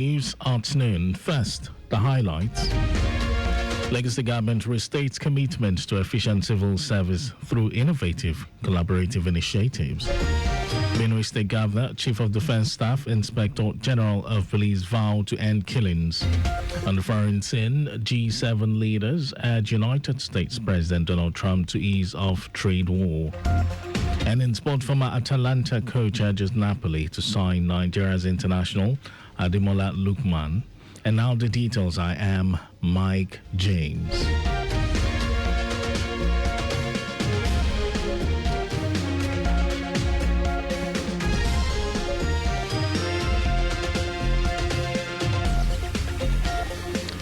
News afternoon. First, the highlights. Lagos State Government restates commitment to efficient civil service through innovative collaborative initiatives. Benue State Governor, Chief of Defense Staff, Inspector General of Police vow to end killings. On the foreign scene, G7 leaders urge United States President Donald Trump to ease off trade war. And in sport, former Atalanta coach urges Napoli to sign Nigeria's international Ademola Lookman. And now the details. I am Mike James.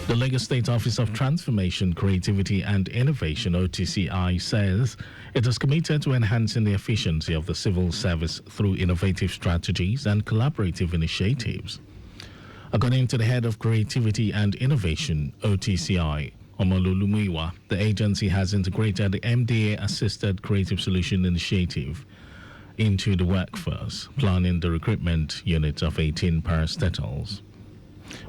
The Lagos State Office of Transformation, Creativity and Innovation, OTCI, says it is committed to enhancing the efficiency of the civil service through innovative strategies and collaborative initiatives. According to the head of Creativity and Innovation, OTCI, Omololu Muyiwa, the agency has integrated the MDA-assisted Creative Solution Initiative into the workforce, planning the recruitment unit of 18 parastatals.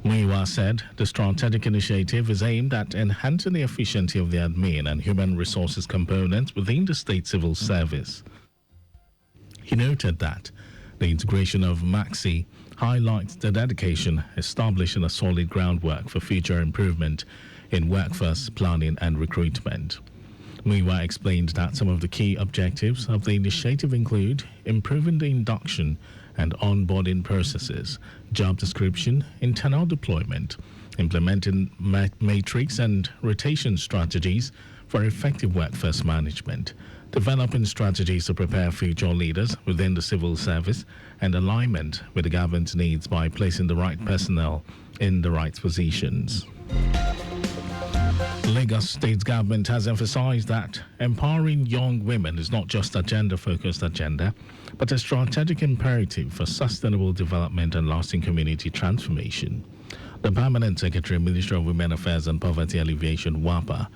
Muyiwa said the strategic initiative is aimed at enhancing the efficiency of the admin and human resources components within the state civil service. He noted that the integration of Maxi highlights the dedication establishing a solid groundwork for future improvement in workforce planning and recruitment. Muyiwa explained that some of the key objectives of the initiative include improving the induction and onboarding processes, job description, internal deployment, implementing matrix and rotation strategies for effective workforce management, developing strategies to prepare future leaders within the civil service, and alignment with the government's needs by placing the right personnel in the right positions. Lagos State Government has emphasized that empowering young women is not just a gender-focused agenda, but a strategic imperative for sustainable development and lasting community transformation. The Permanent Secretary, Ministry of Women Affairs and Poverty Alleviation, WAPA,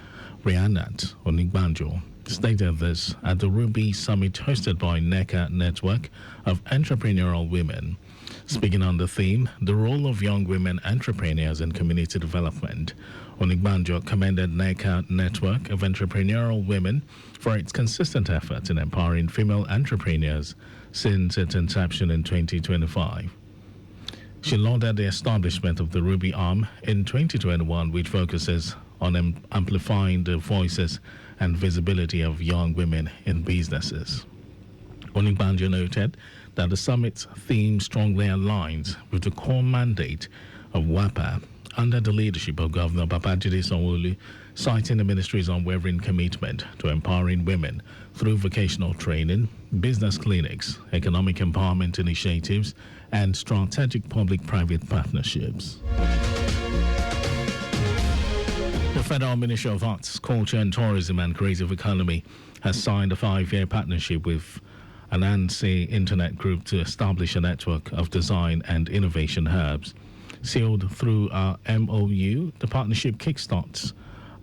Rihanat Onigbanjo, stated this at the Ruby Summit hosted by NECA Network of Entrepreneurial Women. Speaking on the theme, the role of young women entrepreneurs in community development, Onigbanjo commended NECA Network of Entrepreneurial Women for its consistent efforts in empowering female entrepreneurs since its inception in 2025. She lauded the establishment of the Ruby Arm in 2021, which focuses on amplifying the voices and visibility of young women in businesses. Onigbanjo noted that the summit's theme strongly aligns with the core mandate of WAPA under the leadership of Governor Babajide Sanwo-Olu, citing the ministry's unwavering commitment to empowering women through vocational training, business clinics, economic empowerment initiatives, and strategic public-private partnerships. The Federal Ministry of Arts, Culture and Tourism and Creative Economy has signed a 5-year partnership with Anansi Internet Group to establish a network of design and innovation hubs. Sealed through our MOU, the partnership kickstarts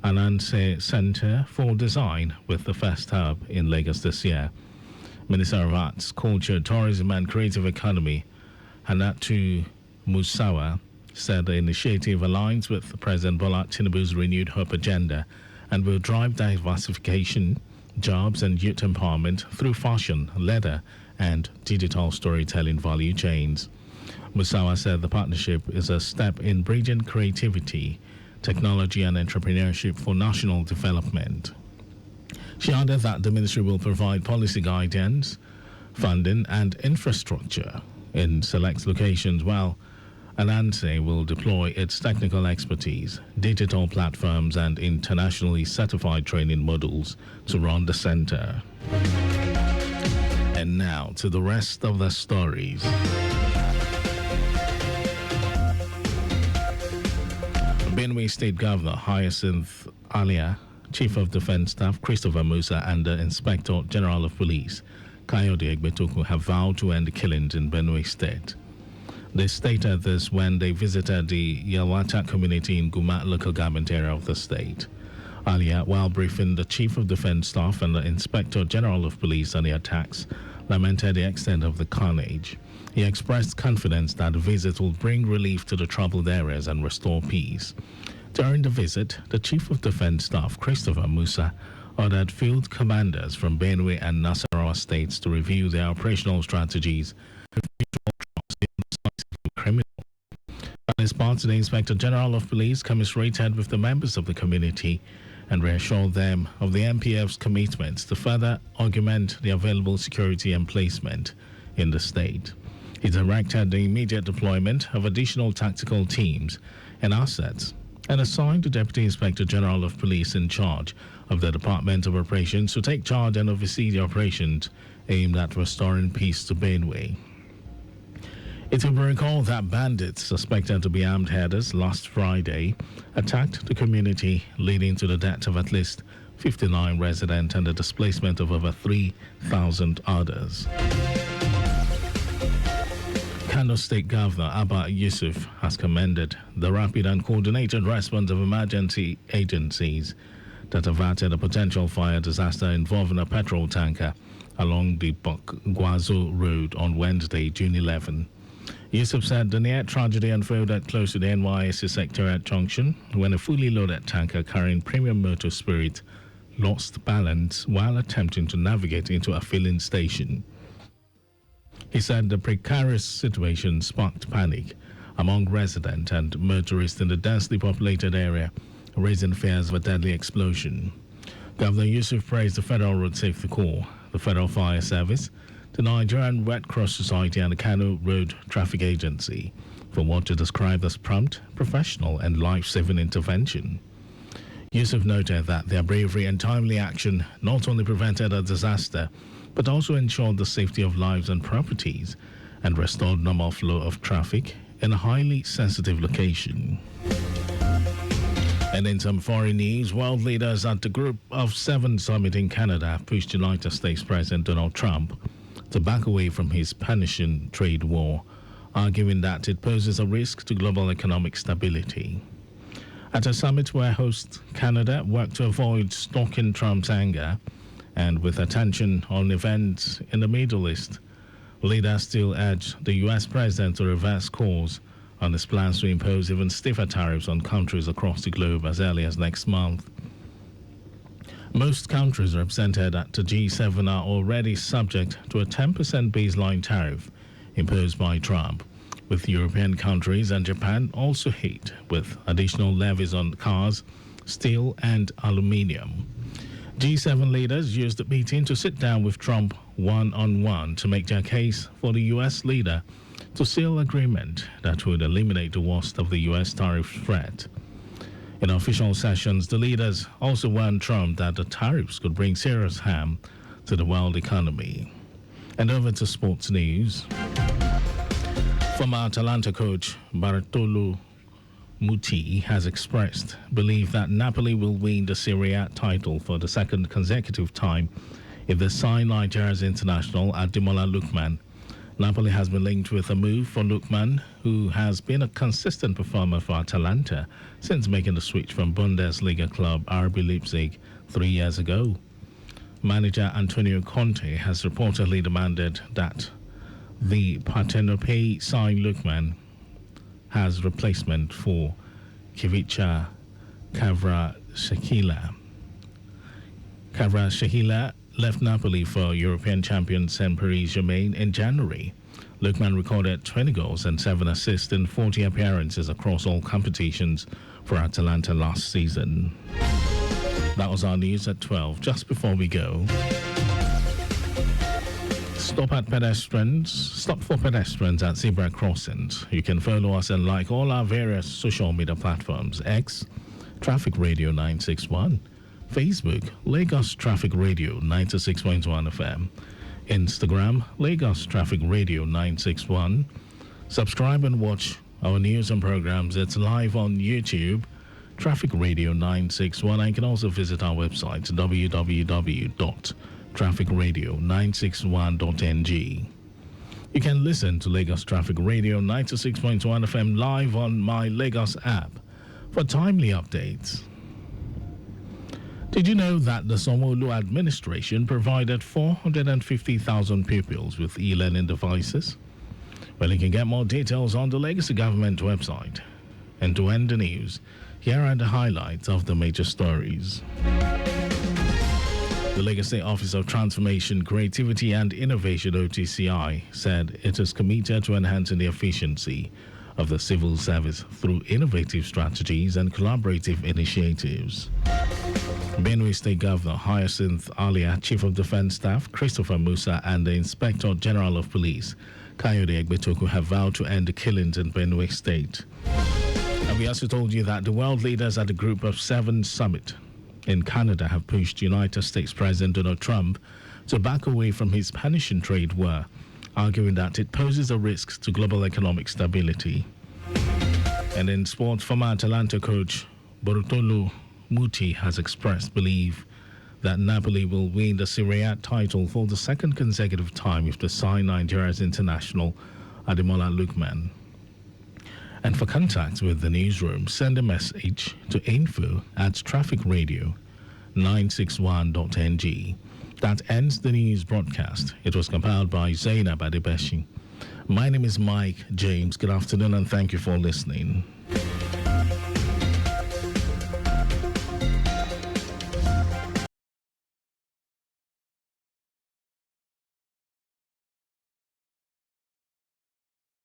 Anansi Center for Design with the first hub in Lagos this year. Minister of Arts, Culture, Tourism and Creative Economy, Hannatu Musawa, said the initiative aligns with President Bola Tinubu's renewed hope agenda and will drive diversification, jobs and youth empowerment through fashion, leather and digital storytelling value chains. Musawa said the partnership is a step in bridging creativity, technology and entrepreneurship for national development. She added that the ministry will provide policy guidance, funding and infrastructure in select locations, while Anansi will deploy its technical expertise, digital platforms and internationally certified training modules to run the center. And now to the rest of the stories. Benue State Governor Hyacinth Alia, Chief of Defense Staff Christopher Musa, and the Inspector General of Police Kayode Egbetoku have vowed to end killings in Benue State. They stated this when they visited the Yawata community in Guma local government area of the state. Earlier, while briefing the Chief of Defense Staff and the Inspector General of Police on the attacks lamented the extent of the carnage. He expressed confidence that the visit will bring relief to the troubled areas and restore peace. During the visit, the Chief of Defense Staff, Christopher Musa, ordered field commanders from Benue and Nasarawa states to review their operational strategies and criminal. On his part, the Inspector General of Police commiserated with the members of the community and reassured them of the MPF's commitment to further augment the available security and placement in the state. He directed the immediate deployment of additional tactical teams and assets and assigned the Deputy Inspector General of Police in charge of the Department of Operations to take charge and oversee the operations aimed at restoring peace to Benue. It will be recalled that bandits suspected to be armed headers last Friday attacked the community, leading to the death of at least 59 residents and the displacement of over 3,000 others. Kano State Governor Abba Yusuf has commended the rapid and coordinated response of emergency agencies that averted a potential fire disaster involving a petrol tanker along the Bokgwazo Road on Wednesday, June 11. Yusuf said the near tragedy unfolded close to the NYSC Secretariat Junction when a fully loaded tanker carrying premium motor spirit lost balance while attempting to navigate into a filling station. He said the precarious situation sparked panic among residents and motorists in the densely populated area, raising fears of a deadly explosion. Governor Yusuf praised the Federal Road Safety Corps, the Federal Fire Service, the Nigerian Red Cross Society and the Kano Road Traffic Agency for what he described as prompt, professional and life-saving intervention. Yusuf noted that their bravery and timely action not only prevented a disaster, but also ensured the safety of lives and properties and restored normal flow of traffic in a highly sensitive location. And in some foreign news, world leaders at the Group of Seven summit in Canada pushed United States President Donald Trump to back away from his punishing trade war, arguing that it poses a risk to global economic stability. At a summit where host Canada worked to avoid stoking Trump's anger, and with attention on events in the Middle East, leaders still urge the U.S. president to reverse course on his plans to impose even stiffer tariffs on countries across the globe as early as next month. Most countries represented at the G7 are already subject to a 10% baseline tariff imposed by Trump, with European countries and Japan also hit with additional levies on cars, steel, and aluminium. G7 leaders used the meeting to sit down with Trump one-on-one to make their case for the U.S. leader to seal agreement that would eliminate the worst of the U.S. tariff threat. In official sessions, the leaders also warned Trump that the tariffs could bring serious harm to the world economy. And over to sports news. Former Atalanta coach Bartolo Muti has expressed belief that Napoli will win the Serie A title for the second consecutive time if they sign Nigeria's international Ademola Lookman. Napoli has been linked with a move for Lookman, who has been a consistent performer for Atalanta since making the switch from Bundesliga club RB Leipzig 3 years ago. Manager Antonio Conte has reportedly demanded that the Partenope sign Lookman as replacement for Kivicha Kvaratskhelia. Kvaratskhelia left Napoli for European champion St. Paris-Germain in January. Lookman recorded 20 goals and 7 assists in 40 appearances across all competitions for Atalanta last season. That was our news at 12. Just before we go, stop for pedestrians at zebra crossings. You can follow us and like all our various social media platforms: X, Traffic Radio 961, Facebook, Lagos Traffic Radio 96.1 FM, Instagram, Lagos Traffic Radio 961. Subscribe and watch our news and programs. It's live on YouTube, Traffic Radio 961. And you can also visit our website, www.trafficradio961.ng. You can listen to Lagos Traffic Radio 96.1 FM live on my Lagos app for timely updates. Did you know that the Sanwo-Olu administration provided 450,000 pupils with e-learning devices? Well, you can get more details on the Legacy Government website. And to end the news, here are the highlights of the major stories. The Lagos State Office of Transformation, Creativity and Innovation (OTCI) said it is committed to enhancing the efficiency of the civil service through innovative strategies and collaborative initiatives. Benue State Governor Hyacinth Alia, Chief of Defense Staff Christopher Musa, and the Inspector General of Police Kayode Egbetoku have vowed to end the killings in Benue State. And we also told you that the world leaders at the Group of Seven Summit in Canada have pushed United States President Donald Trump to back away from his punishing trade war, arguing that it poses a risk to global economic stability. And in sports, former Atalanta coach Bortolo Muti has expressed belief that Napoli will win the Serie A title for the second consecutive time if they sign Nigeria's international Ademola Lookman. And for contact with the newsroom, send a message to info@trafficradio961.ng. That ends the news broadcast. It was compiled by Zainab Adebeshi. My name is Mike James. Good afternoon and thank you for listening.